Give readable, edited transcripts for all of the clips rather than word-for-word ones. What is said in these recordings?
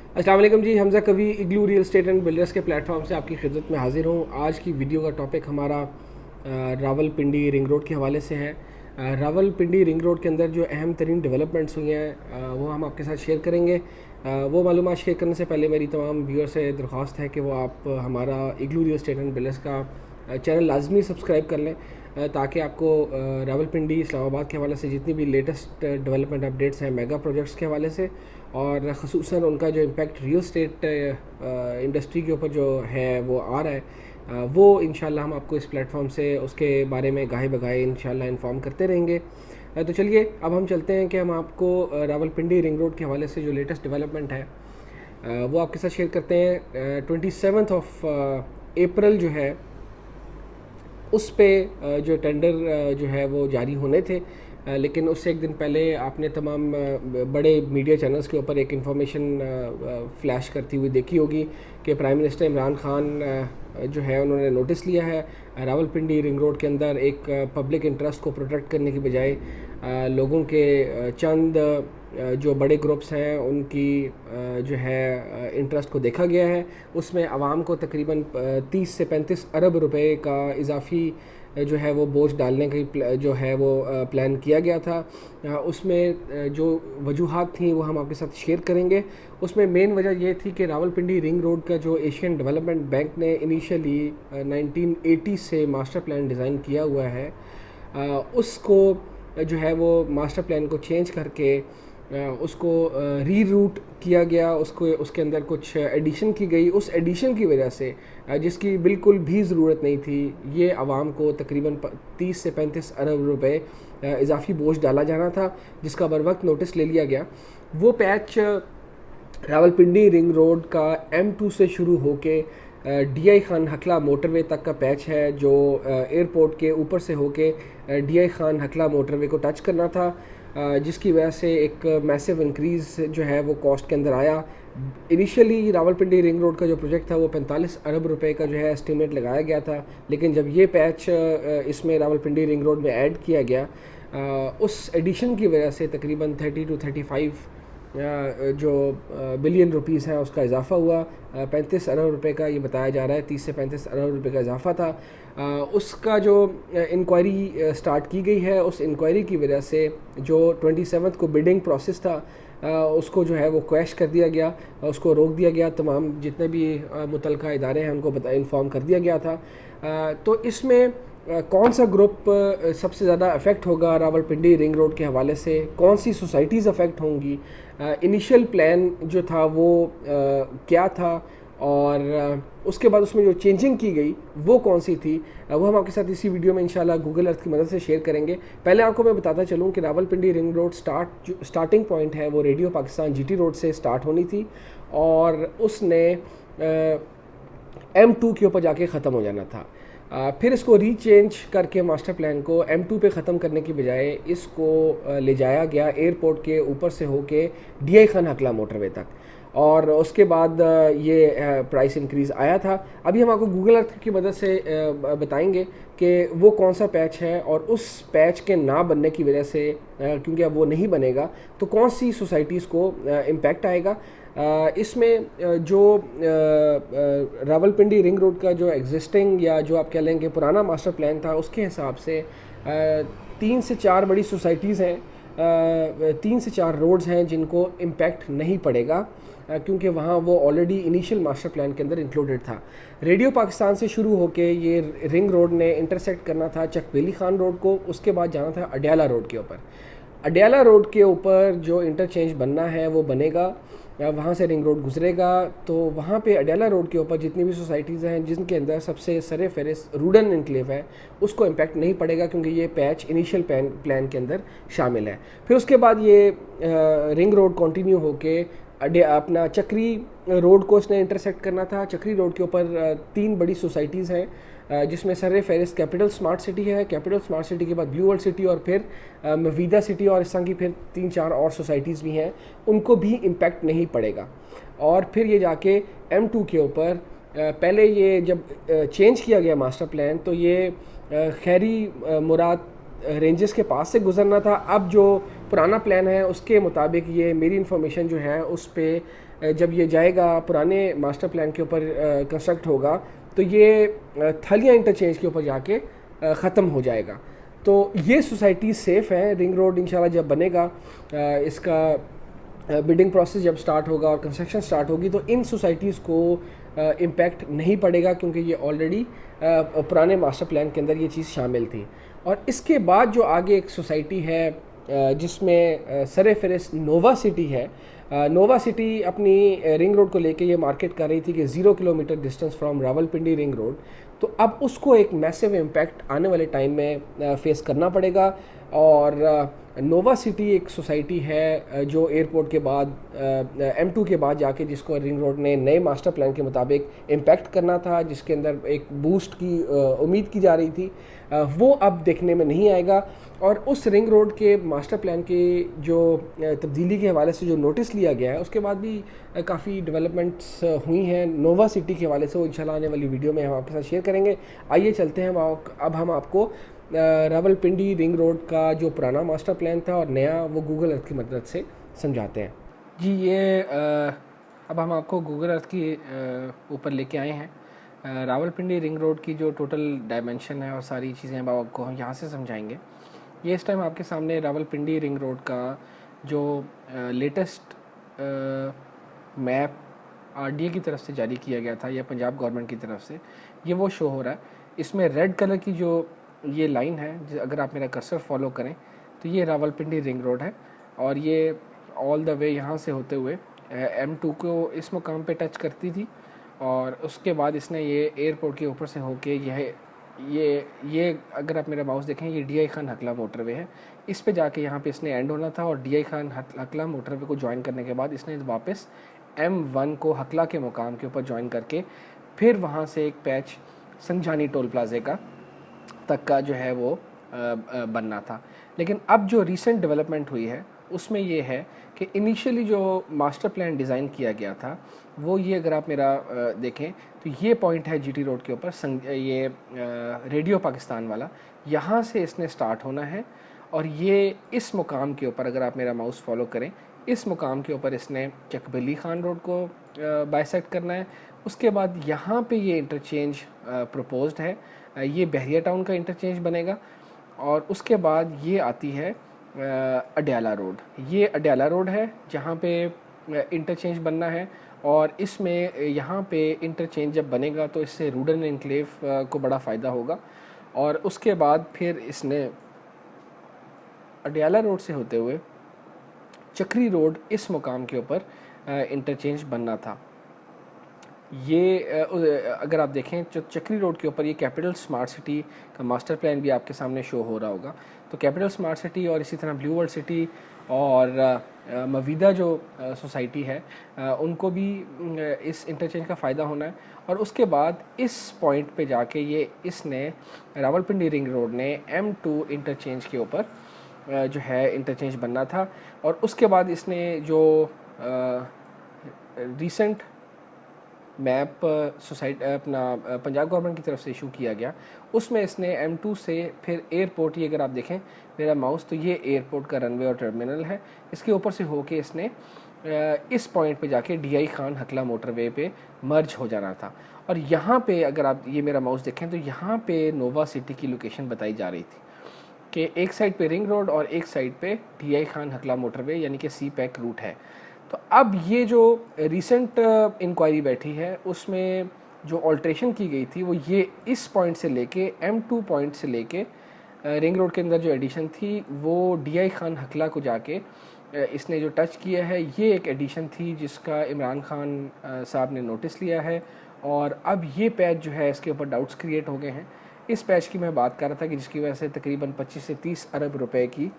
अस्सलाम वालेकुम जी, हमज़ा कवी इग्लू रियल एस्टेट एंड बिल्डर्स के प्लेटफॉर्म से आपकी खिदमत में हाज़िर हूँ। आज की वीडियो का टॉपिक हमारा रावलपिंडी रिंग रोड के हवाले से है। रावलपिंडी रिंग रोड के अंदर जो अहम तरीन डेवलपमेंट्स हुई हैं वो हम आपके साथ शेयर करेंगे। वो मालूमात शेयर करने से पहले मेरी तमाम व्यूअर से दरख्वास्त है कि वो आप हमारा इग्लू रियल एस्टेट एंड बिल्डर्स का चैनल लाजमी सब्सक्राइब कर लें ताकि आपको रावलपिंडी इस्लामाबाद के हवाले से जितनी भी लेटेस्ट डेवलपमेंट अपडेट्स हैं मेगा प्रोजेक्ट्स के हवाले से और ख़ुसूसन उनका जो इम्पेक्ट रियल एस्टेट इंडस्ट्री के ऊपर जो है वो आ रहा है वो इंशाल्लाह हम आपको इस प्लेटफॉर्म से उसके बारे में गाहे बगाहे इंशाल्लाह इन्फॉर्म करते रहेंगे। तो चलिए अब हम चलते हैं कि हम आपको रावलपिंडी रिंग रोड के हवाले से जो लेटेस्ट डेवलपमेंट है वो आपके साथ शेयर करते हैं। 27 ऑफ अप्रैल जो है उस पे जो टेंडर जो है वो जारी होने थे, लेकिन उससे एक दिन पहले आपने तमाम बड़े मीडिया चैनल्स के ऊपर एक इन्फॉर्मेशन फ्लैश करती हुई देखी होगी कि प्राइम मिनिस्टर इमरान खान जो है उन्होंने नोटिस लिया है रावलपिंडी रिंग रोड के अंदर एक पब्लिक इंटरेस्ट को प्रोटेक्ट करने की बजाय लोगों के चंद जो बड़े ग्रुप्स हैं उनकी जो है इंटरेस्ट को देखा गया है। उसमें आवाम को तकरीबन 30 से 35 अरब रुपए का इजाफी जो है वो बोझ डालने की जो है वो प्लान किया गया था। उसमें जो वजूहात थी वो हम आपके साथ शेयर करेंगे। उसमें मेन वजह ये थी कि रावलपिंडी रिंग रोड का जो एशियन डेवलपमेंट बैंक ने इनिशियली 1980 से मास्टर प्लान डिज़ाइन किया हुआ है, उसको जो है वो मास्टर प्लान को चेंज करके उसको री रूट किया गया, उसको उसके अंदर कुछ एडिशन की गई। उस एडिशन की वजह से जिसकी बिल्कुल भी ज़रूरत नहीं थी, ये आवाम को तकरीबन 30 से 35 अरब रुपए इजाफी बोझ डाला जाना था, जिसका बर वक्त नोटिस ले लिया गया। वो पैच रावलपिंडी रिंग रोड का M2 से शुरू होके DI खान हकला मोटरवे तक का पैच है, जो एयरपोर्ट के ऊपर से होके DI खान हकला मोटरवे को टच करना था, जिसकी वजह से एक मैसिव इंक्रीज़ जो है वो कॉस्ट के अंदर आया। इनिशियली रावलपिंडी रिंग रोड का जो प्रोजेक्ट था वो 45 अरब रुपए का जो है एस्टीमेट लगाया गया था, लेकिन जब ये पैच इसमें रावलपिंडी रिंग रोड में ऐड किया गया, उस एडिशन की वजह से तकरीबन 30 to 35 जो बिलियन रुपीस हैं उसका इजाफा हुआ। 35 अरब रुपए का ये बताया जा रहा है, 30 से 35 अरब रुपए का इजाफा था। उसका जो इंक्वायरी स्टार्ट की गई है, उस इंक्वायरी की वजह से जो 27 को बिडिंग प्रोसेस था उसको जो है वो क्रैश कर दिया गया, उसको रोक दिया गया। तमाम जितने भी मुतलका इदारे हैं उनको इन्फॉर्म कर दिया गया था। तो इसमें कौन सा ग्रुप सबसे ज़्यादा अफेक्ट होगा रावलपिंडी रिंग रोड के हवाले से, कौन सी सोसाइटीज़ अफेक्ट होंगी, इनिशियल प्लान जो था वो क्या था, और उसके बाद उसमें जो चेंजिंग की गई वो कौन सी थी, वो हम आपके साथ इसी वीडियो में इंशाल्लाह गूगल अर्थ की मदद से शेयर करेंगे। पहले आपको मैं बताता चलूँ कि Rawalpindi ring road starting point है वो रेडियो पाकिस्तान GT रोड से स्टार्ट होनी थी और उसने M2 के ऊपर जाके ख़त्म हो जाना था। फिर इसको रीचेंज करके मास्टर प्लान को M2 पे ख़त्म करने की बजाय इसको ले जाया गया एयरपोर्ट के ऊपर से होके DI खान हकला मोटरवे तक, और उसके बाद ये प्राइस इंक्रीज़ आया था। अभी हम आपको गूगल अर्थ की मदद से बताएंगे कि वो कौन सा पैच है, और उस पैच के ना बनने की वजह से क्योंकि अब वो नहीं बनेगा तो कौन सी सोसाइटीज़ को इम्पेक्ट आएगा। इसमें जो रावलपिंडी रिंग रोड का जो एग्जिस्टिंग या जो आप कह लें कि पुराना मास्टर प्लान था, उसके हिसाब से 3 से 4 बड़ी सोसाइटीज़ हैं, 3 से 4 रोड्स हैं जिनको इम्पेक्ट नहीं पड़ेगा क्योंकि वहाँ वो ऑलरेडी इनिशियल मास्टर प्लान के अंदर इंक्लूडेड था। रेडियो पाकिस्तान से शुरू होके ये रिंग रोड ने इंटरसेक्ट करना था चकबेली खान रोड को, उसके बाद जाना था अडयाला रोड के ऊपर। अडयाला रोड के ऊपर जो इंटरचेंज बनना है वो बनेगा, वहाँ से रिंग रोड गुजरेगा, तो वहाँ पे अडयाला रोड के ऊपर जितनी भी सोसाइटीज़ हैं जिनके अंदर सबसे सरे फहरिस्त रूडन इनक्लेव है उसको इम्पेक्ट नहीं पड़ेगा क्योंकि ये पैच इनिशियल प्लान के अंदर शामिल है। फिर उसके बाद ये रिंग रोड कंटिन्यू होके अपना चक्री रोड को इसने इंटरसेक्ट करना था। चक्री रोड के ऊपर 3 बड़ी सोसाइटीज़ हैं जिसमें सर फहरिस्त कैपिटल स्मार्ट सिटी है, कैपिटल स्मार्ट सिटी के बाद ब्लू वर्ल्ड सिटी और फिर मवीदा सिटी, और इस तरह की फिर 3-4 और सोसाइटीज़ भी हैं, उनको भी इम्पेक्ट नहीं पड़ेगा। और फिर ये जाके M2 के ऊपर पहले ये जब चेंज किया गया मास्टर प्लान तो ये खैरी मुराद रेंजेस के पास से गुजरना था। अब जो पुराना प्लान है उसके मुताबिक ये मेरी इन्फॉर्मेशन जो है उस पे जब ये जाएगा पुराने मास्टर प्लान के ऊपर कंस्ट्रक्ट होगा तो ये थलिया इंटरचेंज के ऊपर जाके ख़त्म हो जाएगा। तो ये सोसाइटी सेफ़ है। रिंग रोड इंशाल्लाह जब बनेगा, इसका बिल्डिंग प्रोसेस जब स्टार्ट होगा और कंस्ट्रक्शन स्टार्ट होगी तो इन सोसाइटीज़ को इम्पेक्ट नहीं पड़ेगा, क्योंकि ये ऑलरेडी पुराने मास्टर प्लान के अंदर ये चीज़ शामिल थी। और इसके बाद जो आगे एक सोसाइटी है जिसमें सरे फहरिस्त नोवा सिटी है। नोवा सिटी अपनी रिंग रोड को लेके ये मार्केट कर रही थी कि 0 kilometre distance from Rawalpindi ring road. तो अब उसको एक मैसिव इम्पैक्ट आने वाले टाइम में फेस करना पड़ेगा। और नोवा सिटी एक सोसाइटी है जो एयरपोर्ट के बाद M2 के बाद जाके जिसको रिंग रोड ने नए मास्टर प्लान के मुताबिक इम्पैक्ट करना था, जिसके अंदर एक बूस्ट की उम्मीद की जा रही थी, वो अब देखने में नहीं आएगा। और उस रिंग रोड के मास्टर प्लान के जो तब्दीली के हवाले से जो नोटिस लिया गया है उसके बाद भी काफ़ी डेवलपमेंट्स हुई हैं नोवा सिटी के हवाले से, वो इंशाल्लाह आने वाली वीडियो में हम आपके साथ शेयर करेंगे। आइए चलते हैं अब हम आपको रावलपिंडी रिंग रोड का जो पुराना मास्टर प्लान था और नया, वो गूगल अर्थ की मदद से समझाते हैं। जी ये अब हम आपको गूगल अर्थ की ऊपर लेके आए हैं। रावलपिंडी रिंग रोड की जो टोटल डायमेंशन है और सारी चीज़ें अब आपको हम यहाँ से समझाएंगे। ये इस टाइम आपके सामने रावलपिंडी रिंग रोड का जो लेटेस्ट मैप RDA की तरफ से जारी किया गया था या पंजाब गवर्नमेंट की तरफ से, ये वो शो हो रहा है। इसमें रेड कलर की जो ये लाइन है, अगर आप मेरा कर्सर फॉलो करें तो ये रावलपिंडी रिंग रोड है और ये ऑल द वे यहाँ से होते हुए M2 को इस मुकाम पे टच करती थी और उसके बाद इसने ये एयरपोर्ट के ऊपर से होके ये अगर आप मेरा माउस देखें, ये DI खान हकला मोटरवे है। इस पे जाके यहाँ पे इसने एंड होना था और DI खान हकला मोटरवे को ज्वाइन करने के बाद इसने वापस M1 को हकला के मुकाम के ऊपर ज्वाइन करके फिर वहाँ से एक पैच संजानी टोल प्लाजे का तक का जो है वो बनना था। लेकिन अब जो रिसेंट डेवलपमेंट हुई है उसमें ये है कि इनिशियली जो मास्टर प्लान डिज़ाइन किया गया था वो ये, अगर आप मेरा देखें तो ये पॉइंट है GT रोड के ऊपर, ये रेडियो पाकिस्तान वाला, यहाँ से इसने स्टार्ट होना है और ये इस मुकाम के ऊपर, अगर आप मेरा माउस फॉलो करें, इस मुकाम के ऊपर इसने चकबली खान रोड को बाइसेक्ट करना है। उसके बाद यहाँ पे ये इंटरचेंज प्रपोज्ड है, ये बहरिया टाउन का इंटरचेंज बनेगा और उसके बाद ये आती है अडयाला रोड। ये अडयाला रोड है जहाँ पे इंटरचेंज बनना है और इसमें यहाँ पे इंटरचेंज जब बनेगा तो इससे रूडन एनक्लेव को बड़ा फ़ायदा होगा। और उसके बाद फिर इसने अडयाला रोड से होते हुए चक्री रोड इस मुकाम के ऊपर इंटरचेंज बनना था। ये अगर आप देखें तो चक्री रोड के ऊपर ये कैपिटल स्मार्ट सिटी का मास्टर प्लान भी आपके सामने शो हो रहा होगा। तो कैपिटल स्मार्ट सिटी और इसी तरह ब्लू वर्ल्ड सिटी और मवीदा जो सोसाइटी है उनको भी इस इंटरचेंज का फ़ायदा होना है। और उसके बाद इस पॉइंट पे जाके ये इसने रावलपिंडी रिंग रोड ने M2 इंटरचेंज के ऊपर जो है इंटरचेंज बनना था। और उसके बाद इसने जो रिसेंट मैप सोसाइटी अपना पंजाब गवर्नमेंट की तरफ से इशू किया गया, उसमें इसने M2 से फिर एयरपोर्ट, ये अगर आप देखें मेरा माउस तो ये एयरपोर्ट का रनवे और टर्मिनल है, इसके ऊपर से होके इसने इस पॉइंट पे जाके DI खान हकला मोटरवे पे मर्ज हो जाना था। और यहाँ पे अगर आप ये मेरा माउस देखें तो यहाँ पे नोवा सिटी की लोकेशन बताई जा रही थी कि एक साइड पे रिंग रोड और एक साइड पे DI खान हकला मोटरवे यानी कि CPEC रूट है। तो अब ये जो रिसेंट इंक्वायरी बैठी है उसमें जो ऑल्ट्रेशन की गई थी वो ये इस पॉइंट से लेके M2 पॉइंट से लेके रिंग रोड के अंदर जो एडिशन थी वो DI खान हकला को जाके इसने जो टच किया है, ये एक एडिशन थी जिसका इमरान खान साहब ने नोटिस लिया है। और अब ये पैच जो है इसके ऊपर डाउट्स क्रिएट हो गए हैं। इस पैच की मैं बात कर रहा था कि जिसकी वजह से तकरीबन 25 से 30 अरब रुपए की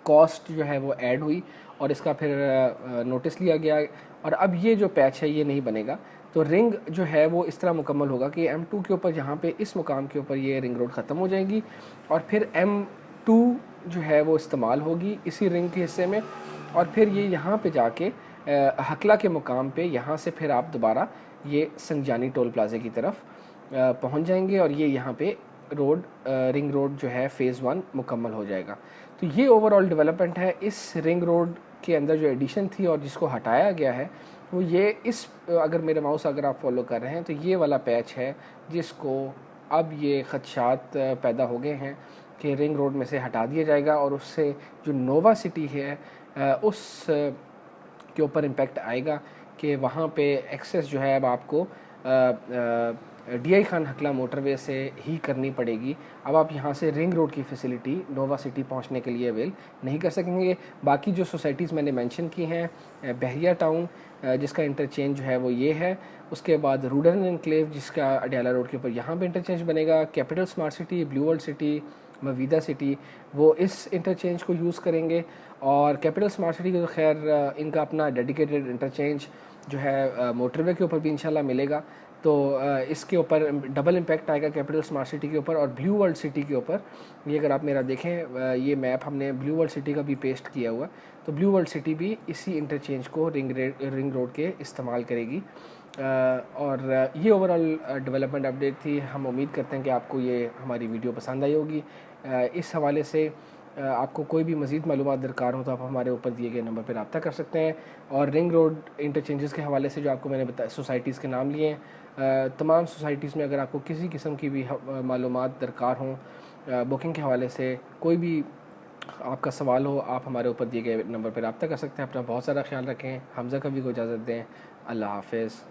कॉस्ट जो है वो ऐड हुई और इसका फिर नोटिस लिया गया। और अब ये जो पैच है ये नहीं बनेगा, तो रिंग जो है वो इस तरह मुकम्मल होगा कि M2 के ऊपर जहाँ पे इस मुकाम के ऊपर ये रिंग रोड ख़त्म हो जाएगी और फिर M2 जो है वो इस्तेमाल होगी इसी रिंग के हिस्से में। और फिर ये यहाँ पे जाके हकला के मुकाम पे यहाँ से फिर आप दोबारा ये संजानी टोल प्लाजे की तरफ पहुँच जाएंगे और ये यहाँ पे रोड रिंग रोड जो है फ़ेज़ 1 मुकम्मल हो जाएगा। तो ये ओवरऑल डेवलपमेंट है इस रिंग रोड के अंदर जो एडिशन थी और जिसको हटाया गया है वो ये इस अगर मेरे माउस अगर आप फॉलो कर रहे हैं तो ये वाला पैच है जिसको अब ये ख़दशात पैदा हो गए हैं कि रिंग रोड में से हटा दिया जाएगा और उससे जो नोवा सिटी है उस के ऊपर इम्पेक्ट आएगा कि वहाँ पे एक्सेस जो है अब आपको DI खान हकला मोटरवे से ही करनी पड़ेगी। अब आप यहाँ से रिंग रोड की फैसिलिटी नोवा सिटी पहुँचने के लिए अवेल नहीं कर सकेंगे। बाकी जो सोसाइटीज़ मैंने मेंशन की हैं, बहरिया टाउन जिसका इंटरचेंज जो है वो ये है, उसके बाद रूडन एनक्लेव जिसका अडयाला रोड के ऊपर यहाँ पे इंटरचेंज बनेगा, capital smart city, blue world city, Mivida city वो इस इंटरचेंज को यूज़ करेंगे। और कैपिटल स्मार्ट सिटी को तो खैर इनका अपना डेडिकेटेड इंटरचेंज जो है मोटरवे के ऊपर भी इंशाल्लाह मिलेगा। तो इसके ऊपर डबल इम्पैक्ट आएगा कैपिटल स्मार्ट सिटी के ऊपर और ब्लू वर्ल्ड सिटी के ऊपर। ये अगर आप मेरा देखें ये मैप हमने ब्लू वर्ल्ड सिटी का भी पेस्ट किया हुआ, तो ब्लू वर्ल्ड सिटी भी इसी इंटरचेंज को रिंग रोड के इस्तेमाल करेगी। और ये ओवरऑल डेवलपमेंट अपडेट थी। हम उम्मीद करते हैं कि आपको ये हमारी वीडियो पसंद आई होगी। इस हवाले से आपको कोई भी मज़ीद मालूमात दरकार हो तो आप हमारे ऊपर दिए गए नंबर पर रब्ता कर सकते हैं। और रिंग रोड इंटरचेंजेस के हवाले से जो आपको मैंने बताया सोसाइटीज़ के नाम लिए हैं, तमाम सोसाइटीज़ में अगर आपको किसी किस्म की भी मालूमात दरकार हों बुकिंग के हवाले से, कोई भी आपका सवाल हो, आप हमारे ऊपर दिए गए नंबर पर रब्ता कर सकते हैं। अपना बहुत सारा ख्याल रखें। हमज़ा कभी को इजाज़त दें। अल्लाह हाफ़िज़।